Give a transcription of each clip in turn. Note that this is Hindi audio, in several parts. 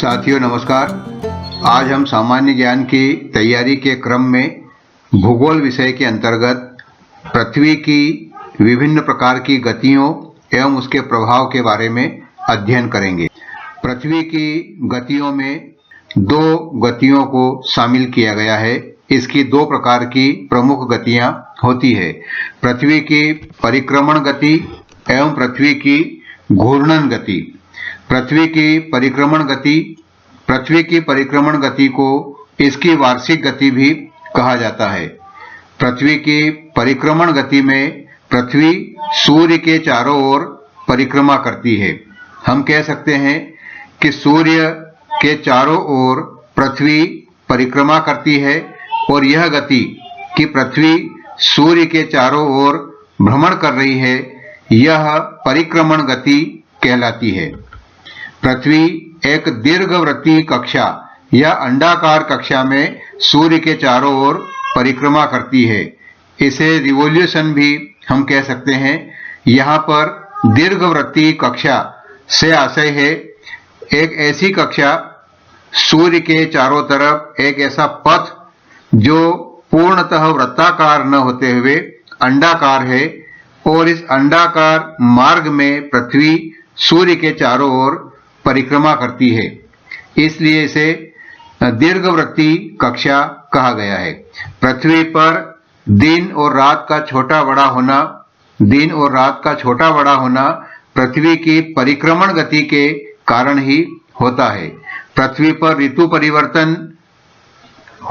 साथियों नमस्कार। आज हम सामान्य ज्ञान की तैयारी के क्रम में भूगोल विषय के अंतर्गत पृथ्वी की विभिन्न प्रकार की गतियों एवं उसके प्रभाव के बारे में अध्ययन करेंगे। पृथ्वी की गतियों में दो गतियों को शामिल किया गया है। इसकी दो प्रकार की प्रमुख गतियां होती है, पृथ्वी की परिक्रमण गति एवं पृथ्वी की घूर्णन गति। पृथ्वी की परिक्रमण गति को इसकी वार्षिक गति भी कहा जाता है। पृथ्वी की परिक्रमण गति में पृथ्वी सूर्य के चारों ओर परिक्रमा करती है। हम कह सकते हैं कि सूर्य के चारों ओर पृथ्वी परिक्रमा करती है और यह गति कि पृथ्वी सूर्य के चारों ओर भ्रमण कर रही है, यह परिक्रमण गति कहलाती है। पृथ्वी एक दीर्घवृत्तीय कक्षा या अंडाकार कक्षा में सूर्य के चारों ओर परिक्रमा करती है। इसे रिवोल्यूशन भी हम कह सकते हैं। यहाँ पर दीर्घवृत्तीय कक्षा से आशय है एक ऐसी कक्षा, सूर्य के चारों तरफ एक ऐसा पथ जो पूर्णतः वृत्ताकार न होते हुए अंडाकार है, और इस अंडाकार मार्ग में पृथ्वी सूर्य के चारों ओर परिक्रमा करती है, इसलिए इसे दीर्घवृत्तीय कक्षा कहा गया है। पृथ्वी पर दिन और रात का छोटा बड़ा होना पृथ्वी की परिक्रमण गति के कारण ही होता है। पृथ्वी पर ऋतु परिवर्तन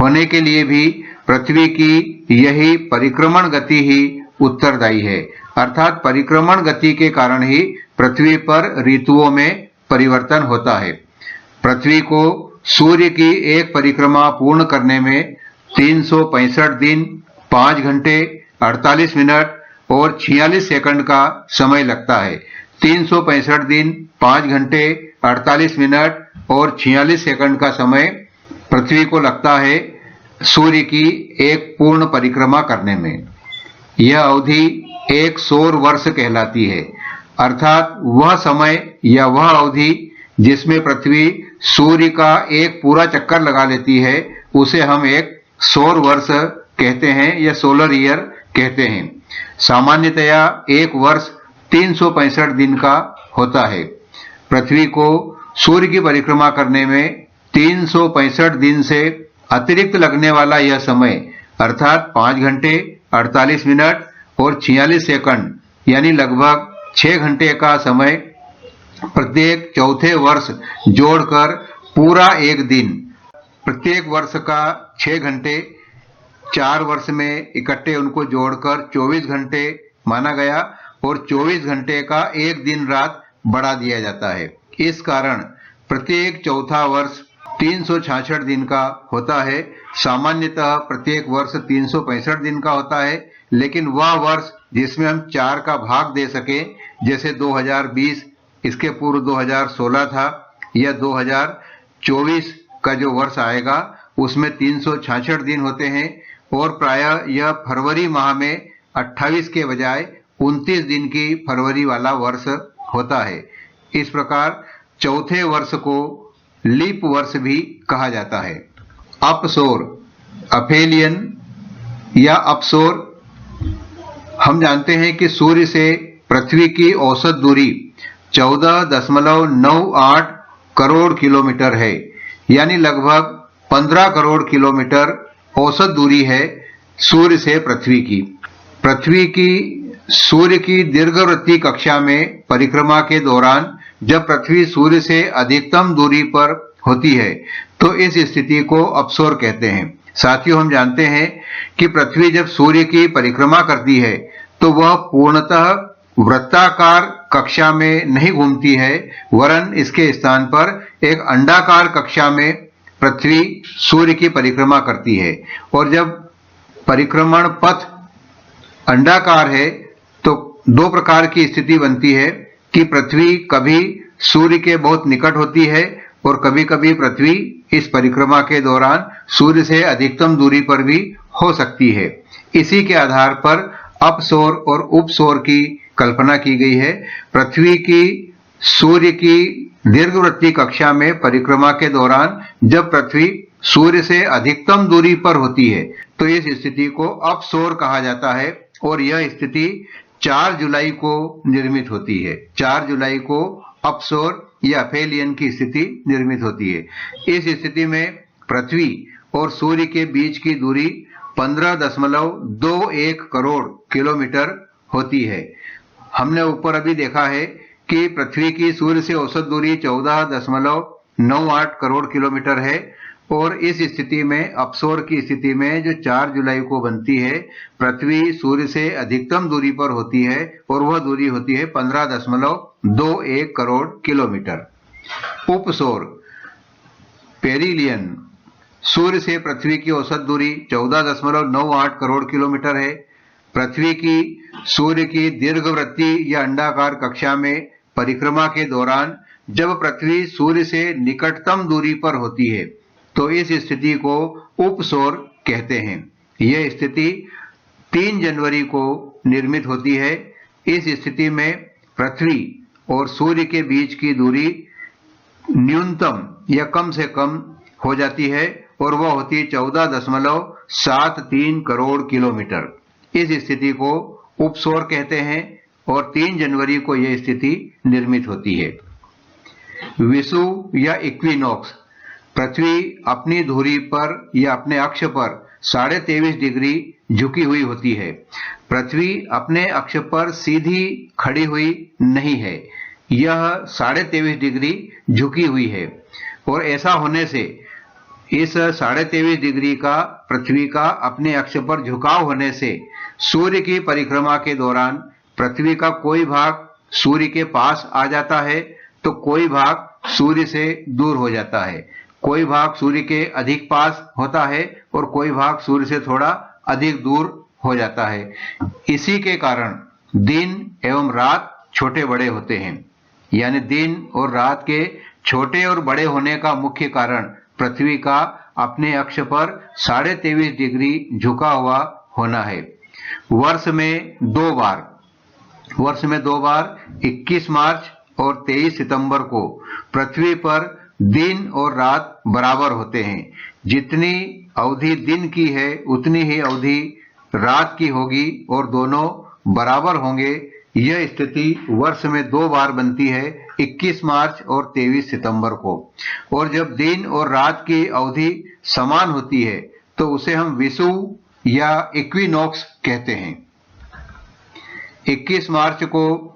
होने के लिए भी पृथ्वी की यही परिक्रमण गति ही उत्तरदायी है, अर्थात परिक्रमण गति के कारण ही पृथ्वी पर ऋतुओं में परिवर्तन होता है। पृथ्वी को सूर्य की एक परिक्रमा पूर्ण करने में 365 दिन, 5 घंटे, 48 मिनट और 46 सेकंड का समय लगता है। 365 दिन, 5 घंटे, 48 मिनट और 46 सेकंड का समय पृथ्वी को लगता है सूर्य की एक पूर्ण परिक्रमा करने में। यह अवधि एक सौर वर्ष कहलाती है, अर्थात वह समय या वह अवधि जिसमें पृथ्वी सूर्य का एक पूरा चक्कर लगा लेती है, उसे हम एक सौर वर्ष कहते हैं या सोलर ईयर कहते हैं। सामान्यतया एक वर्ष 365 दिन का होता है। पृथ्वी को सूर्य की परिक्रमा करने में 365 दिन से अतिरिक्त लगने वाला यह समय, अर्थात 5 घंटे, 48 मिनट और 46 सेकंड यानी लगभग 6 घंटे का समय प्रत्येक चौथे वर्ष जोड़कर पूरा एक दिन। प्रत्येक वर्ष का 6 घंटे 4 वर्ष में इकट्ठे उनको जोड़कर 24 घंटे माना गया और 24 घंटे का एक दिन रात बढ़ा दिया जाता है। इस कारण प्रत्येक चौथा वर्ष 366 दिन का होता है। सामान्यतः प्रत्येक वर्ष 365 दिन का होता है, लेकिन वह वर्ष जिसमें हम 4 का भाग दे सकें, जैसे 2020, इसके पूर्व 2016 था, या 2024 का जो वर्ष आएगा उसमें 366 दिन होते हैं, और प्रायः यह फरवरी माह में 28 के बजाय 29 दिन की फरवरी वाला वर्ष होता है। इस प्रकार चौथे वर्ष को लीप वर्ष भी कहा जाता है। अपसौर, अफेलियन या अपसौर, हम जानते हैं कि सूर्य से पृथ्वी की औसत दूरी 14.98 करोड़ किलोमीटर है, यानी लगभग 15 करोड़ किलोमीटर औसत दूरी है सूर्य से पृथ्वी की। पृथ्वी की सूर्य की दीर्घवृत्तीय कक्षा में परिक्रमा के दौरान जब पृथ्वी सूर्य से अधिकतम दूरी पर होती है तो इस स्थिति को अपसौर कहते हैं। साथियों, हम जानते हैं कि पृथ्वी जब सूर्य की परिक्रमा करती है तो वह पूर्णतः वृत्ताकार कक्षा में नहीं घूमती है, वरन इसके स्थान पर एक अंडाकार कक्षा में पृथ्वी सूर्य की परिक्रमा करती है। और जब परिक्रमण पथ अंडाकार है तो दो प्रकार की स्थिति बनती है कि पृथ्वी कभी सूर्य के बहुत निकट होती है और कभी कभी पृथ्वी इस परिक्रमा के दौरान सूर्य से अधिकतम दूरी पर भी हो सकती है। इसी के आधार पर अपसौर और उपसौर की कल्पना की गई है। पृथ्वी की सूर्य की दीर्घवृत्तीय कक्षा में परिक्रमा के दौरान जब पृथ्वी सूर्य से अधिकतम दूरी पर होती है तो इस स्थिति को अपसौर कहा जाता है और यह स्थिति 4 जुलाई को निर्मित होती है। 4 जुलाई को अपसौर या अफेलियन की स्थिति निर्मित होती है। इस स्थिति में पृथ्वी और सूर्य के बीच की दूरी 15.21 करोड़ किलोमीटर होती है। हमने ऊपर अभी देखा है कि पृथ्वी की सूर्य से औसत दूरी 14.98 करोड़ किलोमीटर है और इस स्थिति में अपसौर की स्थिति में जो 4 जुलाई को बनती है, पृथ्वी सूर्य से अधिकतम दूरी पर होती है और वह दूरी होती है 15.21 करोड़ किलोमीटर। उपसौर पेरिलियन, सूर्य से पृथ्वी की औसत दूरी 14.98 करोड़ किलोमीटर है। पृथ्वी की सूर्य की दीर्घवृत्तीय या अंडाकार कक्षा में परिक्रमा के दौरान जब पृथ्वी सूर्य से निकटतम दूरी पर होती है तो इस स्थिति को उपसौर कहते हैं। यह स्थिति 3 जनवरी को निर्मित होती है। इस स्थिति में पृथ्वी और सूर्य के बीच की दूरी न्यूनतम या कम से कम हो जाती है और वह होती है 14.73 करोड़ किलोमीटर। इस स्थिति को उपसौर कहते हैं और 3 जनवरी को यह स्थिति निर्मित होती है। विषुव या इक्विनॉक्स, पृथ्वी अपनी धुरी पर या अपने अक्ष पर 23.5 डिग्री झुकी हुई होती है। पृथ्वी अपने अक्ष पर सीधी खड़ी हुई नहीं है, यह 23.5 डिग्री झुकी हुई है और ऐसा होने से इस 23.5 डिग्री का पृथ्वी का अपने अक्ष पर झुकाव होने से सूर्य की परिक्रमा के दौरान पृथ्वी का कोई भाग सूर्य के पास आ जाता है तो कोई भाग सूर्य से दूर हो जाता है। कोई भाग सूर्य के अधिक पास होता है और कोई भाग सूर्य से थोड़ा अधिक दूर हो जाता है। इसी के कारण दिन एवं रात छोटे बड़े होते हैं। यानी दिन और रात के छोटे और बड़े होने का मुख्य कारण पृथ्वी का अपने अक्ष पर 23.5 डिग्री झुका हुआ होना है। वर्ष में दो बार 21 मार्च और 23 सितंबर को पृथ्वी पर दिन और रात बराबर होते हैं। जितनी अवधि दिन की है उतनी ही अवधि रात की होगी और दोनों बराबर होंगे। यह स्थिति वर्ष में 2 बार बनती है, 21 मार्च और 23 सितंबर को। और जब दिन और रात की अवधि समान होती है तो उसे हम विषुव या इक्विनॉक्स कहते हैं। 21 मार्च को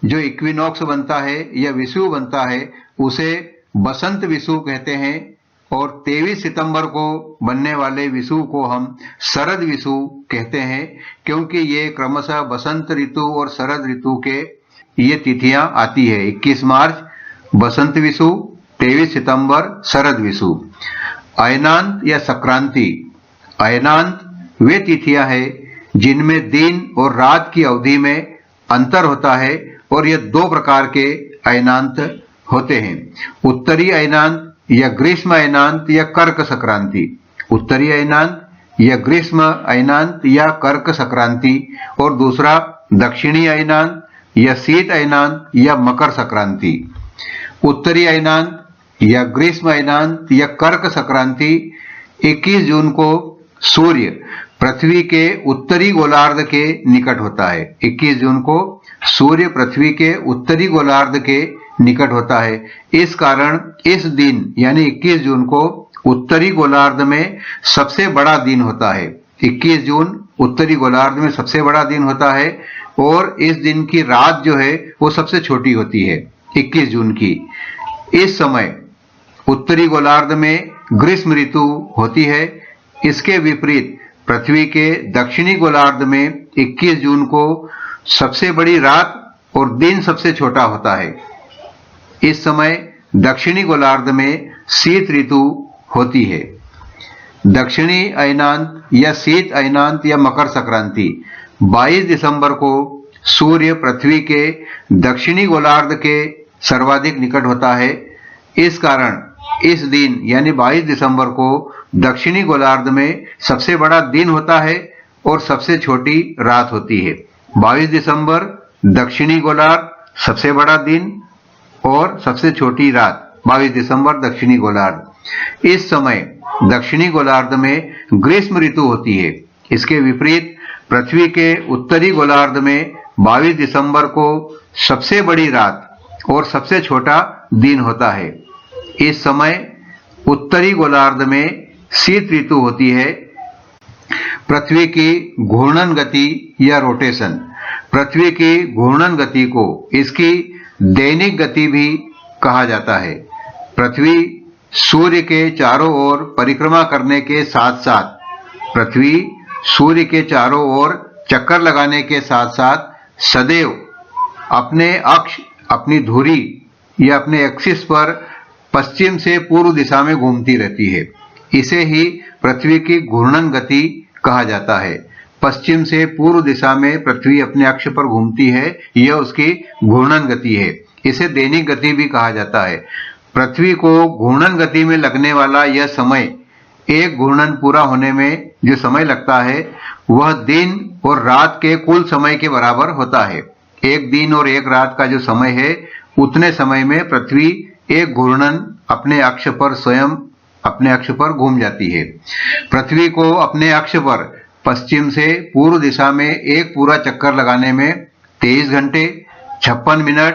जो इक्विनॉक्स बनता है या विषुव बनता है उसे बसंत विषुव कहते हैं और 23 सितंबर को बनने वाले विषुव को हम शरद विषुव कहते हैं, क्योंकि ये क्रमशः बसंत ऋतु और शरद ऋतु के ये तिथियां आती है। 21 मार्च बसंत विषुव, 23 सितंबर शरद विषुव। अयनांत या संक्रांति, अयनांत वे तिथियां हैं जिनमें दिन और रात की अवधि में अंतर होता है और ये 2 प्रकार के अयनांत होते हैं, उत्तरी अयनांत या ग्रीष्म अयनांत या कर्क संक्रांति। उत्तरी अयनांत या ग्रीष्म अयनांत या कर्क संक्रांति और दूसरा दक्षिणी अयनांत या शीत अयनांत या मकर संक्रांति। उत्तरी अयनांत या ग्रीष्म अयनांत या कर्क संक्रांति 21 जून को सूर्य पृथ्वी के उत्तरी गोलार्ध के निकट होता है। 21 जून को सूर्य पृथ्वी के उत्तरी गोलार्ध के निकट होता है। इस कारण इस दिन यानी 21 जून को उत्तरी गोलार्ध में सबसे बड़ा दिन होता है। 21 जून उत्तरी गोलार्ध में सबसे बड़ा दिन होता है और इस दिन की रात जो है वो सबसे छोटी होती है 21 जून की। इस समय उत्तरी गोलार्ध में ग्रीष्म ऋतु होती है। इसके विपरीत पृथ्वी के दक्षिणी गोलार्ध में 21 जून को सबसे बड़ी रात और दिन सबसे छोटा होता है। इस समय दक्षिणी गोलार्ध में शीत ऋतु होती है। दक्षिणी अयनांत या शीत अयनांत या मकर संक्रांति 22 दिसंबर को सूर्य पृथ्वी के दक्षिणी गोलार्ध के सर्वाधिक निकट होता है। इस कारण इस दिन यानी 22 दिसंबर को दक्षिणी गोलार्ध में सबसे बड़ा दिन होता है और सबसे छोटी रात होती है। 22 दिसंबर दक्षिणी गोलार्ध सबसे बड़ा दिन और सबसे छोटी रात 22 दिसंबर दक्षिणी गोलार्ध। इस समय दक्षिणी गोलार्ध में ग्रीष्म ऋतु होती है। इसके विपरीत पृथ्वी के उत्तरी गोलार्ध में 22 दिसंबर को सबसे बड़ी रात और सबसे छोटा दिन होता है। इस समय उत्तरी गोलार्ध में शीत ऋतु होती है। पृथ्वी की घूर्णन गति या रोटेशन, पृथ्वी की घूर्णन गति को इसकी दैनिक गति भी कहा जाता है। पृथ्वी सूर्य के चारों ओर परिक्रमा करने के साथ साथ पृथ्वी सूर्य के चारों ओर चक्कर लगाने के साथ साथ सदैव अपने अक्ष, अपनी धुरी या अपने एक्सिस पर पश्चिम से पूर्व दिशा में घूमती रहती है। इसे ही पृथ्वी की घूर्णन गति कहा जाता है। पश्चिम से पूर्व दिशा में पृथ्वी अपने अक्ष पर घूमती है, यह उसकी घूर्णन गति है। इसे दैनिक गति भी कहा जाता है। पृथ्वी को घूर्णन गति में लगने वाला यह समय, एक घूर्णन पूरा होने में जो समय लगता है वह दिन और रात के कुल समय के बराबर होता है। एक दिन और एक रात का जो समय है, उतने समय में पृथ्वी एक घूर्णन अपने अक्ष पर स्वयं अपने अक्ष पर घूम जाती है। पृथ्वी को अपने अक्ष पर पश्चिम से पूर्व दिशा में एक पूरा चक्कर लगाने में 23 घंटे 56 मिनट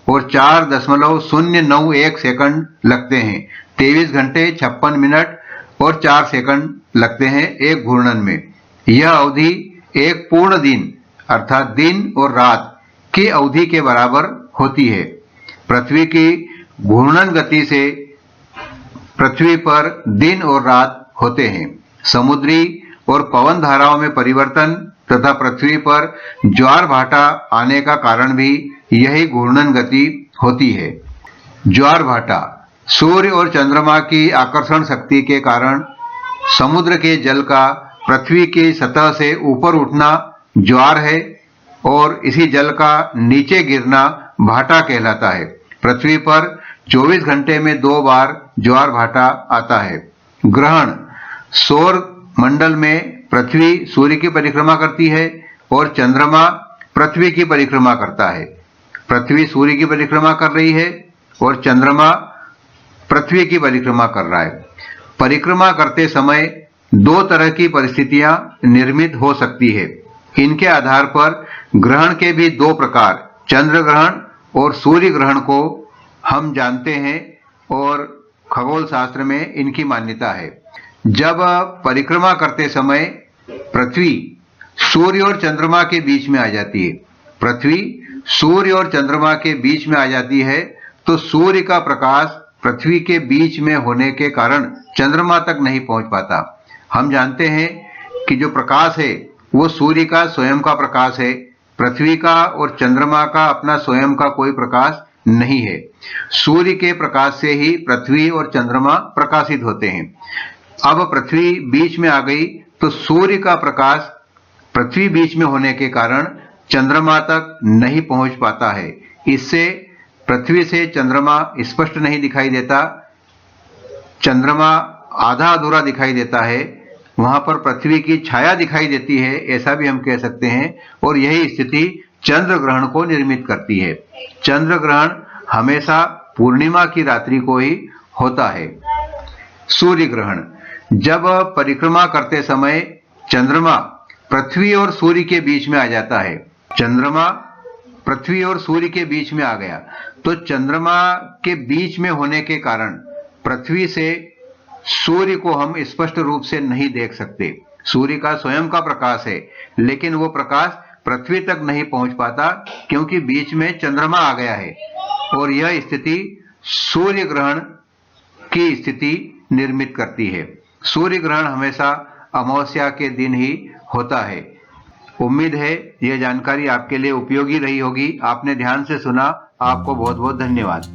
और 4.091 सेकंड लगते हैं। 23 घंटे 56 मिनट और 4 सेकंड लगते हैं एक घूर्णन में। यह अवधि एक पूर्ण दिन अर्थात दिन और रात की अवधि के बराबर होती है। पृथ्वी की घूर्णन गति से पृथ्वी पर दिन और रात होते हैं। समुद्री और पवन धाराओं में परिवर्तन तथा पृथ्वी पर ज्वार भाटा आने का कारण भी यही घूर्णन गति होती है। ज्वार भाटा सूर्य और चंद्रमा की आकर्षण शक्ति के कारण समुद्र के जल का पृथ्वी की सतह से ऊपर उठना ज्वार है और इसी जल का नीचे गिरना भाटा कहलाता है। पृथ्वी पर 24 घंटे में 2 बार ज्वार भाटा आता है। ग्रहण, सौर मंडल में पृथ्वी सूर्य की परिक्रमा करती है और चंद्रमा पृथ्वी की परिक्रमा करता है। पृथ्वी सूर्य की परिक्रमा कर रही है और चंद्रमा पृथ्वी की परिक्रमा कर रहा है। परिक्रमा करते समय 2 तरह की परिस्थितियां निर्मित हो सकती है। इनके आधार पर ग्रहण के भी 2 प्रकार, चंद्र ग्रहण और सूर्य ग्रहण को हम जानते हैं और खगोल शास्त्र में इनकी मान्यता है। जब परिक्रमा करते समय पृथ्वी सूर्य और चंद्रमा के बीच में आ जाती है, पृथ्वी सूर्य और चंद्रमा के बीच में आ जाती है, तो सूर्य का प्रकाश पृथ्वी के बीच में होने के कारण चंद्रमा तक नहीं पहुंच पाता। हम जानते हैं कि जो प्रकाश है वो सूर्य का स्वयं का प्रकाश है। पृथ्वी का और चंद्रमा का अपना स्वयं का कोई प्रकाश नहीं है। सूर्य के प्रकाश से ही पृथ्वी और चंद्रमा प्रकाशित होते हैं। अब पृथ्वी बीच में आ गई तो सूर्य का प्रकाश पृथ्वी बीच में होने के कारण चंद्रमा तक नहीं पहुंच पाता है। इससे पृथ्वी से चंद्रमा स्पष्ट नहीं दिखाई देता, चंद्रमा आधा अधूरा दिखाई देता है, वहां पर पृथ्वी की छाया दिखाई देती है, ऐसा भी हम कह सकते हैं। और यही स्थिति चंद्र ग्रहण को निर्मित करती है। चंद्र ग्रहण हमेशा पूर्णिमा की रात्रि को ही होता है। सूर्य ग्रहण, जब परिक्रमा करते समय चंद्रमा पृथ्वी और सूर्य के बीच में आ जाता है, चंद्रमा पृथ्वी और सूर्य के बीच में आ गया तो चंद्रमा के बीच में होने के कारण पृथ्वी से सूर्य को हम स्पष्ट रूप से नहीं देख सकते। सूर्य का स्वयं का प्रकाश है लेकिन वो प्रकाश पृथ्वी तक नहीं पहुंच पाता क्योंकि बीच में चंद्रमा आ गया है। और यह स्थिति सूर्य ग्रहण की स्थिति निर्मित करती है। सूर्य ग्रहण हमेशा अमावस्या के दिन ही होता है। उम्मीद है यह जानकारी आपके लिए उपयोगी रही होगी। आपने ध्यान से सुना, आपको बहुत बहुत धन्यवाद।